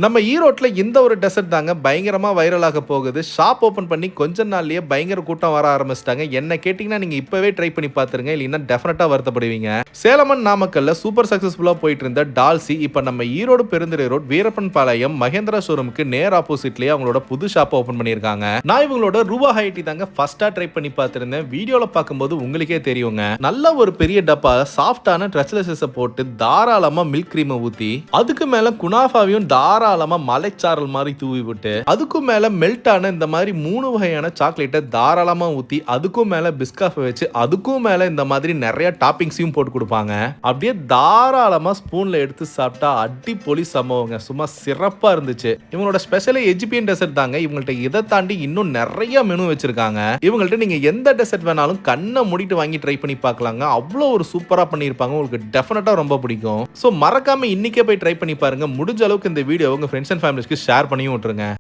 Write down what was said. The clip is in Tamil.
நம்ம ஈரோட்ல இந்த ஒரு டெசர்ட் தாங்க பயங்கரமா வைரலாக போகுது. ஷாப் ஓப்பன் பண்ணி கொஞ்ச நாள்லயே பயங்கர கூட்டம் வர ஆரம்பிச்சுட்டாங்க. என்ன கேட்டீங்கன்னா நீங்க இப்பவே ட்ரை பண்ணி பாத்துருங்க. இல்லைன்னா டெஃபினட்டா வருத்தப்படுவீங்க. சேலம் அண்ட் நாமக்கல்ல சூப்பர் சக்சஸ்ஃபுல்லா போயிட்டு இருந்த டால்சி இப்ப நம்ம ஈரோடு பெருந்துறை ரோட் வீரப்பன் பாளையம் மகேந்திரா ஷோரூமுக்கு நேர் ஆப்போசிட்லயே அவங்களோட புது ஷாப் ஓப்பன் பண்ணிருக்காங்க. நான் இவங்களோட ரூபா ஹைட்டி தாங்க ஃபர்ஸ்டா ட்ரை பண்ணி பாத்துருந்தேன். வீடியோல பாக்கும்போது உங்களுக்கே தெரியுங்க. நல்ல ஒரு பெரிய டப்பா சாஃப்டான ட்ரெஸ்லெஸ் போட்டு தாராளமா மில்க் கிரீம் ஊத்தி அதுக்கு மேல குனாஃபாவையும் தாராளமா மலைச்சாரல் மாதிரி தூவி விட்டு அதுக்கும் மேல மெல்ட் ஆன இந்த மாதிரி 3 வகையான சாக்லேட்டை தாராளமா ஊத்தி அதுக்கும் மேல பிஸ்காஃபை வச்சு அதுக்கும் மேல இந்த மாதிரி நிறைய டாப்பிங்ஸையும் போட்டு கொடுப்பாங்க. அப்படியே தாராளமா ஸ்பூன்ல எடுத்து சாப்பிட்டா அடிப்பொலி சம்பவங்க. சும்மா சிறப்பா இருந்துச்சு. இவங்களோட ஸ்பெஷல் எஜிபியன் டெசர்ட் தாங்க. இவங்கள்ட்ட இதை தாண்டி இன்னும் நிறைய மெனு வச்சிருக்காங்க. இவங்கள்ட்ட நீங்க எந்த டெசர்ட் வேணாலும் கண்ணை மூடிட்டு வாங்கி ட்ரை பண்ணி பார்க்கலாங்க. அவ்வளோ ஒரு சூப்பரா பண்ணியிருப்பாங்க. உங்களுக்கு டெஃபினட்டா ரொம்ப பிடிக்கும். ஸோ மறக்காம இன்னைக்கே போய் ட்ரை பண்ணி பாருங்க. முடிஞ்ச அளவுக்கு இந்த வீடியோ உங்க ஃப்ரெண்ட்ஸ் அண்ட் ஃபேமிலிஸ்க்கு ஷேர் பண்ணியும் விட்டுருங்க.